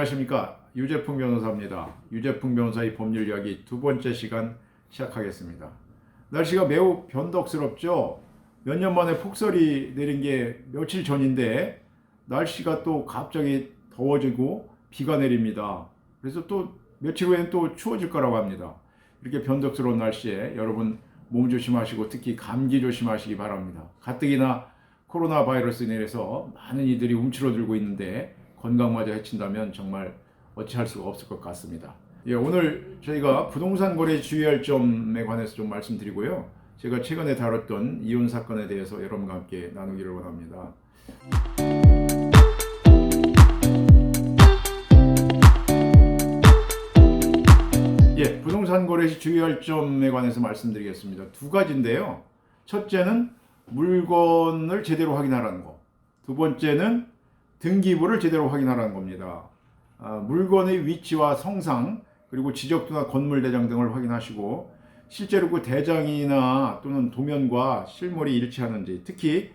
안녕하십니까. 유재풍 변호사입니다. 유재풍 변호사의 법률 이야기 두 번째 시간 시작하겠습니다. 날씨가 매우 변덕스럽죠. 몇 년 만에 폭설이 내린 게 며칠 전인데 날씨가 또 갑자기 더워지고 비가 내립니다. 그래서 또 며칠 후에는 또 추워질 거라고 합니다. 이렇게 변덕스러운 날씨에 여러분 몸 조심하시고 특히 감기 조심하시기 바랍니다. 가뜩이나 코로나 바이러스로 인해서 많은 이들이 움츠러들고 있는데 건강마저 해친다면 정말 어찌할 수가 없을 것 같습니다. 오늘 저희가 부동산 거래에 주의할 점에 관해서 좀 말씀드리고요. 제가 최근에 다뤘던 이혼 사건에 대해서 여러분과 함께 나누기를 원합니다. 부동산 거래 시 주의할 점에 관해서 말씀드리겠습니다. 두 가지인데요. 첫째는 물건을 제대로 확인하라는 거. 두 번째는 등기부를 제대로 확인하라는 겁니다. 물건의 위치와 성상 그리고 지적도나 건물 대장 등을 확인하시고 실제로 그 대장이나 또는 도면과 실물이 일치하는지, 특히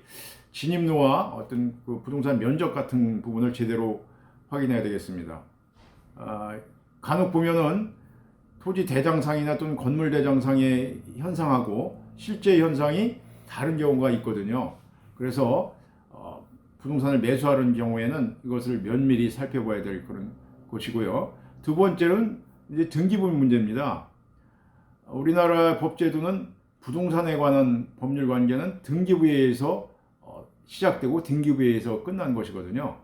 진입로와 어떤 그 부동산 면적 같은 부분을 제대로 확인해야 되겠습니다. 간혹 보면은 토지 대장상이나 또는 건물 대장상의 현상하고 실제 현상이 다른 경우가 있거든요. 그래서 부동산을 매수하는 경우에는 이것을 면밀히 살펴봐야 될 그런 것이고요. 두 번째는 이제 등기부 문제입니다. 우리나라 법제도는 부동산에 관한 법률 관계는 등기부에 의해서 시작되고 등기부에 의해서 끝난 것이거든요.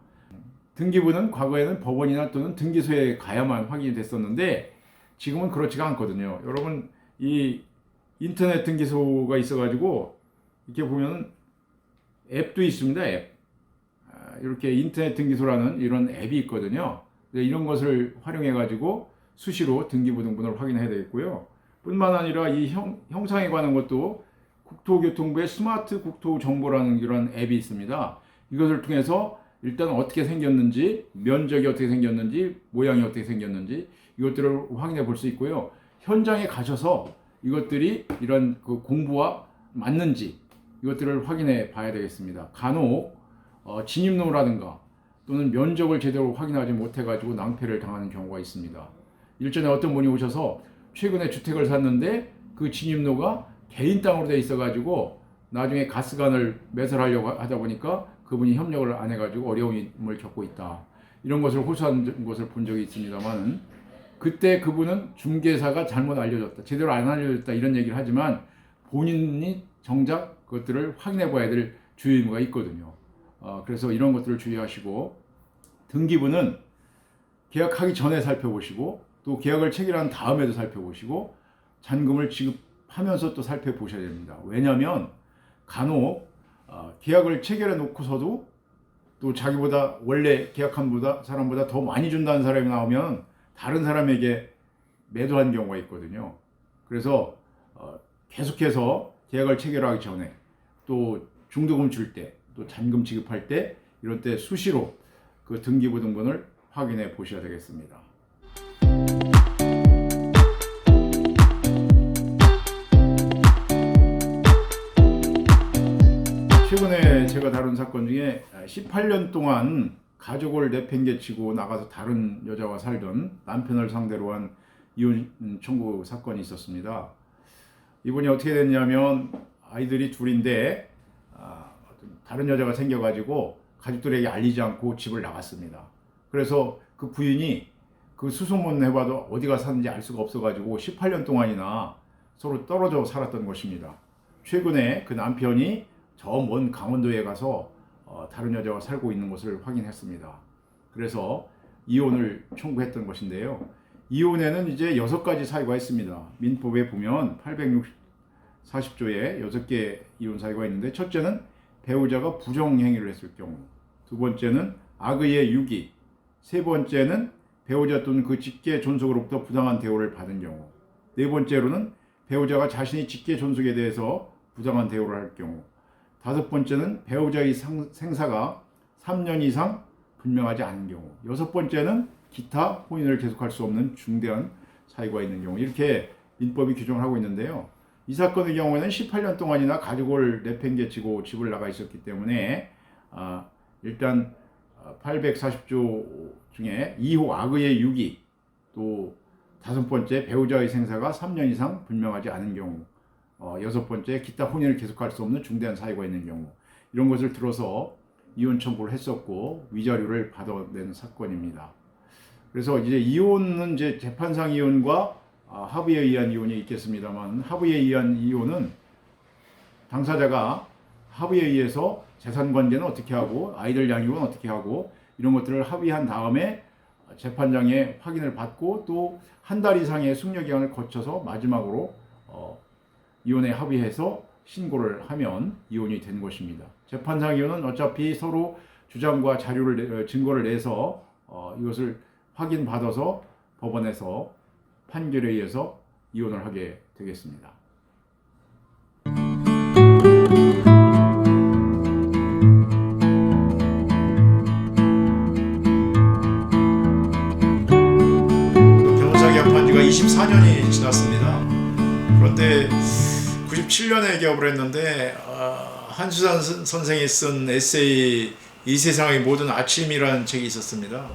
등기부는 과거에는 법원이나 또는 등기소에 가야만 확인이 됐었는데 지금은 그렇지가 않거든요. 여러분 이 인터넷 등기소가 있어가지고 이렇게 보면 앱도 있습니다. 앱. 이렇게 인터넷 등기소라는 이런 앱이 있거든요. 이런 것을 활용해 가지고 수시로 등기부 등본을 확인해야 되겠고요. 뿐만 아니라 이 형상에 관한 것도 국토교통부의 스마트 국토정보라는 이런 앱이 있습니다. 이것을 통해서 일단 어떻게 생겼는지, 면적이 어떻게 생겼는지, 모양이 어떻게 생겼는지 이것들을 확인해 볼 수 있고요. 현장에 가셔서 이것들이 이런 그 공부와 맞는지 이것들을 확인해 봐야 되겠습니다. 간혹 진입로라든가 또는 면적을 제대로 확인하지 못해가지고 낭패를 당하는 경우가 있습니다. 일전에 어떤 분이 오셔서 최근에 주택을 샀는데 그 진입로가 개인 땅으로 돼 있어가지고 나중에 가스관을 매설하려고 하다 보니까 그분이 협력을 안 해가지고 어려움을 겪고 있다. 이런 것을 호소한 것을 본 적이 있습니다만 그때 그분은 중개사가 잘못 알려줬다, 제대로 안 알려줬다 이런 얘기를 하지만 본인이 정작 그것들을 확인해 봐야 될 주의 의무가 있거든요. 그래서 이런 것들을 주의하시고 등기부는 계약하기 전에 살펴보시고 또 계약을 체결한 다음에도 살펴보시고 잔금을 지급하면서 또 살펴보셔야 됩니다. 왜냐하면 간혹 계약을 체결해 놓고서도 또 자기보다 원래 계약한 사람보다 더 많이 준다는 사람이 나오면 다른 사람에게 매도한 경우가 있거든요. 그래서 계속해서 계약을 체결하기 전에 또 중도금 줄 때 또 잔금 지급할 때 이런 때 수시로 그 등기부 등본을 확인해 보셔야 되겠습니다. 최근에 제가 다룬 사건 중에 18년 동안 가족을 내팽개치고 나가서 다른 여자와 살던 남편을 상대로 한 이혼 청구 사건이 있었습니다. 이분이 어떻게 됐냐면 아이들이 둘인데 다른 여자가 생겨가지고 가족들에게 알리지 않고 집을 나갔습니다. 그래서 그 부인이 그 수소문 해봐도 어디가 사는지 알 수가 없어가지고 18년 동안이나 서로 떨어져 살았던 것입니다. 최근에 그 남편이 저 먼 강원도에 가서 다른 여자와 살고 있는 것을 확인했습니다. 그래서 이혼을 청구했던 것인데요. 이혼에는 이제 6가지 사유가 있습니다. 민법에 보면 840조에 6개 이혼 사유가 있는데 첫째는 배우자가 부정행위를 했을 경우, 두 번째는 악의의 유기, 세 번째는 배우자 또는 그 직계 존속으로부터 부당한 대우를 받은 경우, 네 번째로는 배우자가 자신이 직계 존속에 대해서 부당한 대우를 할 경우, 다섯 번째는 배우자의 생사가 3년 이상 분명하지 않은 경우, 여섯 번째는 기타 혼인을 계속할 수 없는 중대한 사유가 있는 경우, 이렇게 민법이 규정을 하고 있는데요. 이 사건의 경우에는 18년 동안이나 가족을 내팽개치고 집을 나가 있었기 때문에 일단 840조 중에 2호 악의의 유기, 또 5번째 배우자의 생사가 3년 이상 분명하지 않은 경우, 6번째 기타 혼인을 계속할 수 없는 중대한 사유가 있는 경우, 이런 것을 들어서 이혼 청구를 했었고 위자료를 받아낸 사건입니다. 그래서 이제 이혼은 이제 재판상 이혼과 합의에 의한 이혼이 있겠습니다만, 합의에 의한 이혼은 당사자가 합의에 의해서 재산 관계는 어떻게 하고 아이들 양육은 어떻게 하고 이런 것들을 합의한 다음에 재판장의 확인을 받고 또 한 달 이상의 숙려 기간을 거쳐서 마지막으로 이혼에 합의해서 신고를 하면 이혼이 된 것입니다. 재판상 이혼은 어차피 서로 주장과 자료를 증거를 내서 이것을 확인받아서 법원에서 판결에 의해서 이혼을 하게 되겠습니다. 변호사 개업한 지가 24년이 지났습니다. 그런데 97년에 개업을 했는데 한수산 선생이 쓴 에세이 이 세상의 모든 아침이라는 책이 있었습니다.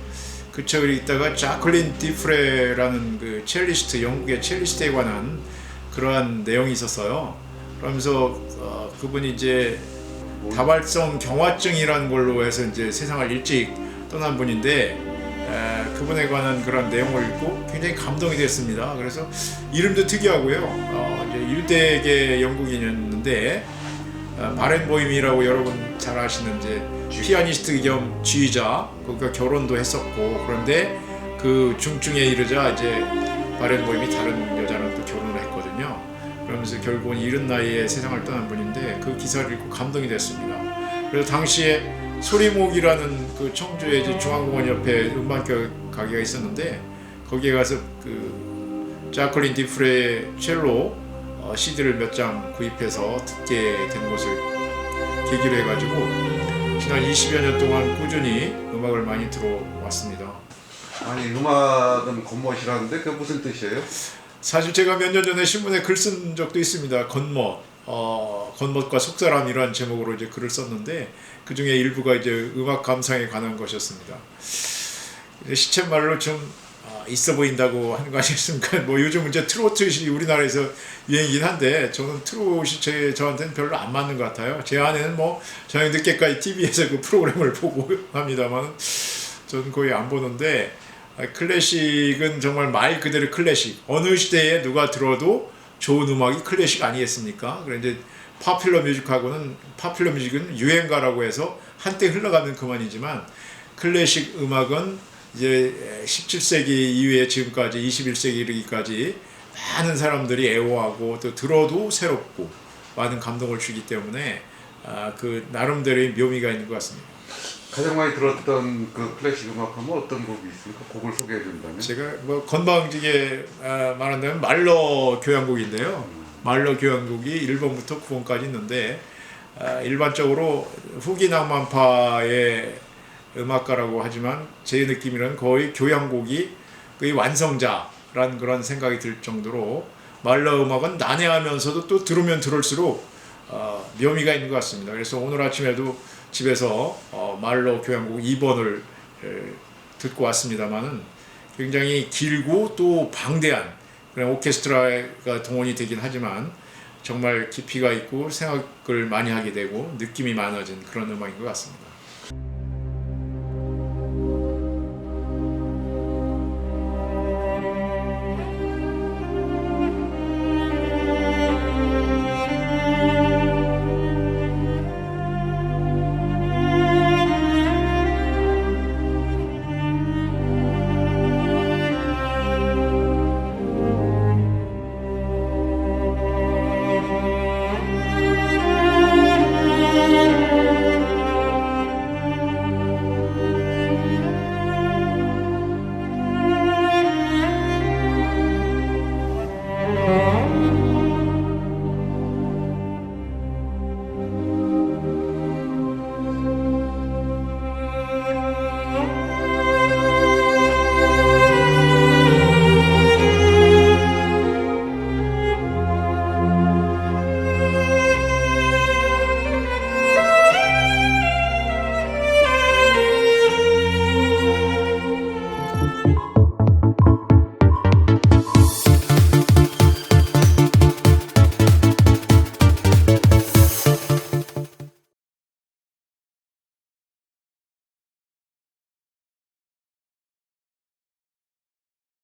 그 책을 읽다가 자클린 디프레라는 그 첼리스트, 영국의 첼리스트에 관한 그러한 내용이 있었어요. 그러면서 그분이 이제 다발성 경화증이라는 걸로 해서 이제 세상을 일찍 떠난 분인데, 그분에 관한 그런 내용을 읽고 굉장히 감동이 됐습니다. 그래서 이름도 특이하고요. 이제 일대계 영국인이었는데 바렌보임이라고 여러분 잘 아시는 이제 피아니스트 겸 지휘자, 그러니까 결혼도 했었고, 그런데 그 중증에 이르자 이제 바렌보임이 다른 여자랑 또 결혼을 했거든요. 그러면서 결국은 이른 나이에 세상을 떠난 분인데 그 기사를 읽고 감동이 됐습니다. 그래서 당시에 소리목이라는 그 청주의 이제 중앙공원 옆에 음반 가게가 있었는데 거기에 가서 그 자클린 디프레의 첼로 CD를 몇 장 구입해서 듣게 된 것을 계기로 해가지고 지난 20여 년 동안 꾸준히 음악을 많이 들어왔습니다. 아니, 음악은 겉멋이라는데 그게 무슨 뜻이에요? 사실 제가 몇 년 전에 신문에 글 쓴 적도 있습니다. 겉멋, 겉멋과 속사람이라는 제목으로 이제 글을 썼는데 그 중에 일부가 이제 음악 감상에 관한 것이었습니다. 시쳇말로 좀 있어 보인다고 하는 거 아니겠습니까? 뭐 요즘 이제 트로트이 우리나라에서 유행이긴 한데 저는 트로트이 저한테는 별로 안 맞는 것 같아요. 제 아내는 뭐 저녁 늦게까지 TV에서 그 프로그램을 보고 합니다만 저는 거의 안 보는데, 클래식은 정말 말 그대로 클래식. 어느 시대에 누가 들어도 좋은 음악이 클래식 아니겠습니까? 그런데 파퓰러 뮤직은 유행가라고 해서 한때 흘러가면 그만이지만 클래식 음악은 이제 17세기 이후에 지금까지 21세기 이르기까지 많은 사람들이 애호하고 또 들어도 새롭고 많은 감동을 주기 때문에 그 나름대로의 묘미가 있는 것 같습니다. 가장 많이 들었던 그 클래식 음악하면 어떤 곡이 있습니까? 곡을 소개해 준다면? 제가 뭐 건방지게 말한다면 말러 교향곡인데요. 말러 교향곡이 1번부터 9번까지 있는데 일반적으로 후기 낭만파의 음악가라고 하지만 제 느낌이란 거의 교향곡이 거의 완성자라는 그런 생각이 들 정도로 말러 음악은 난해하면서도 또 들으면 들을수록 묘미가 있는 것 같습니다. 그래서 오늘 아침에도 집에서 말러 교향곡 2번을 듣고 왔습니다만은 굉장히 길고 또 방대한 그런 오케스트라가 동원이 되긴 하지만 정말 깊이가 있고 생각을 많이 하게 되고 느낌이 많아진 그런 음악인 것 같습니다.